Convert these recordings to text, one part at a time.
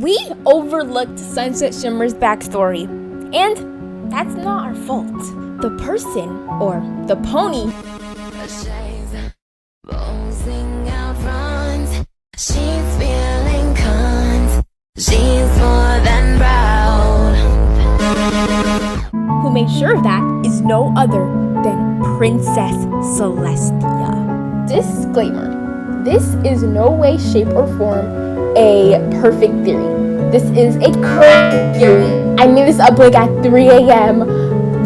We overlooked Sunset Shimmer's backstory, and that's not our fault. The person, or the pony, she's feeling cons. She's more than proud. who made sure of that is no other than Princess Celestia. Disclaimer: this is no way, shape, or form a perfect theory. This is a current theory. I made this up like at 3 a.m.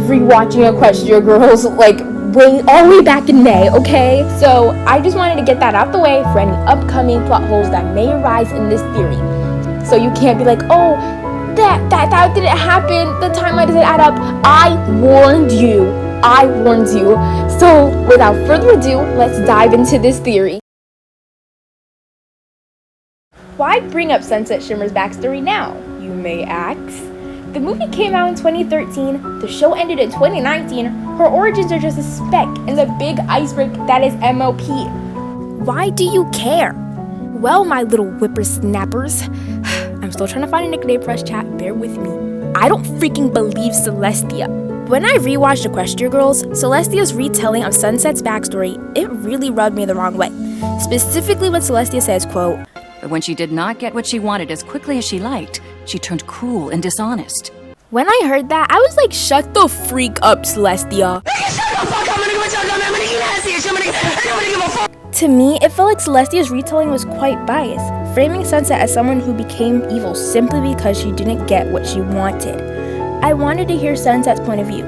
rewatching Equestria Girls, like all the way back in May, okay? So I just wanted to get that out the way for any upcoming plot holes that may arise in this theory. So you can't be like, oh, that didn't happen, the timeline doesn't add up. I warned you. So without further ado, let's dive into this theory. Why bring up Sunset Shimmer's backstory now, you may ask? The movie came out in 2013, the show ended in 2019, her origins are just a speck in the big iceberg that is MOP. Why do you care? Well, my little whippersnappers, I'm still trying to find a nickname for us, chat, bear with me. I don't freaking believe Celestia. When I rewatched Equestria Girls, Celestia's retelling of Sunset's backstory, it really rubbed me the wrong way. Specifically when Celestia says, quote, "But when she did not get what she wanted as quickly as she liked, she turned cruel and dishonest." When I heard that, I was like, shut the freak up, Celestia. To me, it felt like Celestia's retelling was quite biased, framing Sunset as someone who became evil simply because she didn't get what she wanted. I wanted to hear Sunset's point of view.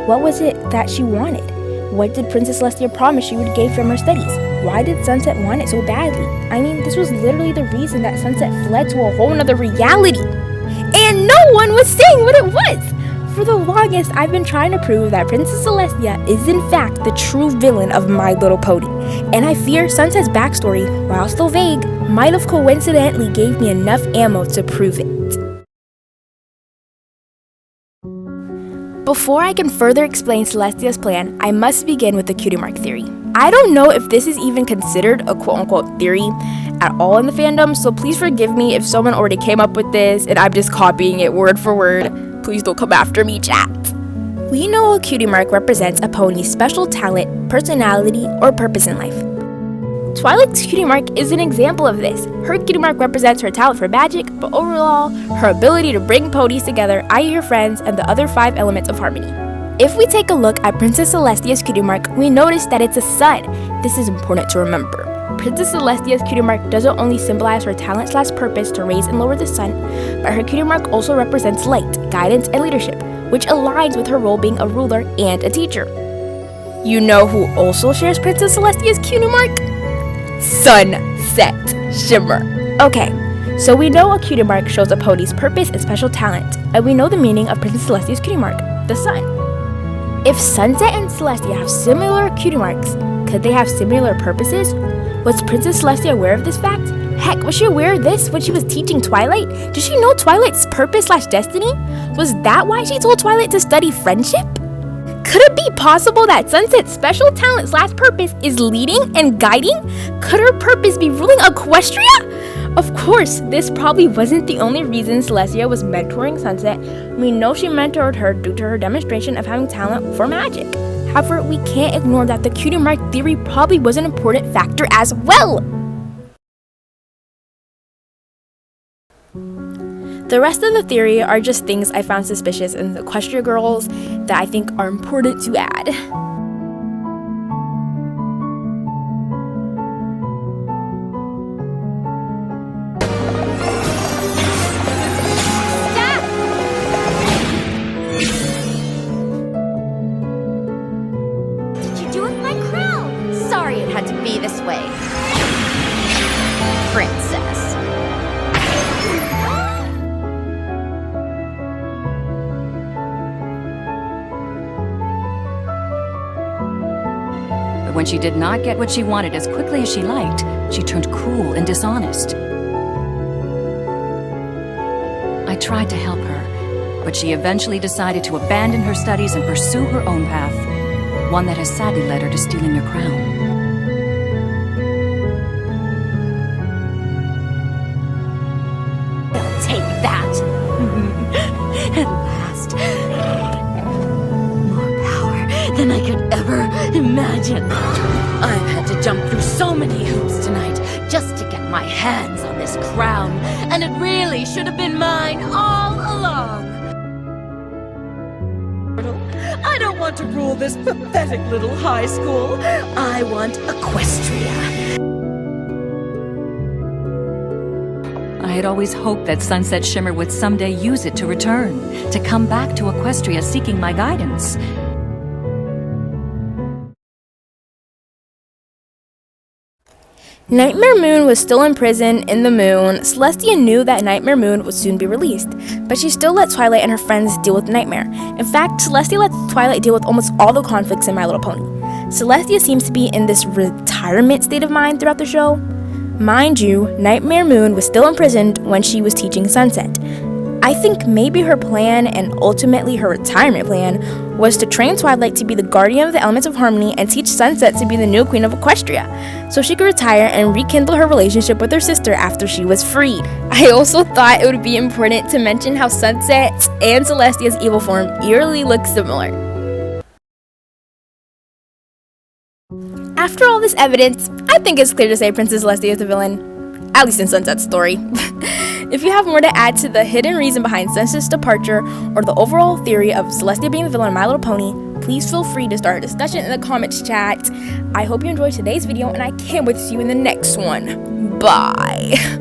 What was it that she wanted? What did Princess Celestia promise she would gain from her studies? Why did Sunset want it so badly? I mean, this was literally the reason that Sunset fled to a whole nother reality. And no one was saying what it was! For the longest, I've been trying to prove that Princess Celestia is in fact the true villain of My Little Pony. And I fear Sunset's backstory, while still vague, might have coincidentally gave me enough ammo to prove it. Before I can further explain Celestia's plan, I must begin with the cutie mark theory. I don't know if this is even considered a quote-unquote theory at all in the fandom, so please forgive me if someone already came up with this and I'm just copying it word for word. Please don't come after me, chat. We know a cutie mark represents a pony's special talent, personality, or purpose in life. Twilight's cutie mark is an example of this. Her cutie mark represents her talent for magic, but overall, her ability to bring ponies together, i.e. her friends, and the other 5 elements of harmony. If we take a look at Princess Celestia's cutie mark, we notice that it's a sun. This is important to remember. Princess Celestia's cutie mark doesn't only symbolize her talent/purpose to raise and lower the sun, but her cutie mark also represents light, guidance, and leadership, which aligns with her role being a ruler and a teacher. You know who also shares Princess Celestia's cutie mark? Sunset Shimmer. Okay, so we know a cutie mark shows a pony's purpose and special talent, and we know the meaning of Princess Celestia's cutie mark, the sun. If Sunset and Celestia have similar cutie marks, could they have similar purposes? Was Princess Celestia aware of this fact? Heck, was she aware of this when she was teaching Twilight? Did she know Twilight's purpose/destiny? Was that why she told Twilight to study friendship? Could it be possible that Sunset's special talent/purpose is leading and guiding? Could her purpose be ruling Equestria? Of course, this probably wasn't the only reason Celestia was mentoring Sunset. We know she mentored her due to her demonstration of having talent for magic. However, we can't ignore that the cutie mark theory probably was an important factor as well. The rest of the theory are just things I found suspicious in the Equestria Girls that I think are important to add. Did you do it with my crown? Sorry it had to be this way. Princess. When she did not get what she wanted as quickly as she liked, she turned cruel and dishonest. I tried to help her, but she eventually decided to abandon her studies and pursue her own path, one that has sadly led her to stealing your crown. Take than I could ever imagine. I've had to jump through so many hoops tonight just to get my hands on this crown, and it really should have been mine all along. I don't want to rule this pathetic little high school. I want Equestria. I had always hoped that Sunset Shimmer would someday use it to return, to come back to Equestria seeking my guidance. Nightmare Moon was still in prison in the moon. Celestia knew that Nightmare Moon would soon be released, but she still let Twilight and her friends deal with Nightmare. In fact, Celestia let Twilight deal with almost all the conflicts in My Little Pony. Celestia seems to be in this retirement state of mind throughout the show. Mind you, Nightmare Moon was still imprisoned when she was teaching Sunset. I think maybe her plan, and ultimately her retirement plan, was to train Twilight to be the guardian of the elements of harmony and teach Sunset to be the new queen of Equestria, so she could retire and rekindle her relationship with her sister after she was freed. I also thought it would be important to mention how Sunset and Celestia's evil form eerily look similar. After all this evidence, I think it's clear to say Princess Celestia is the villain, at least in Sunset's story. If you have more to add to the hidden reason behind Sunset's departure or the overall theory of Celestia being the villain in My Little Pony, please feel free to start a discussion in the comments chat. I hope you enjoyed today's video and I can't wait to see you in the next one. Bye!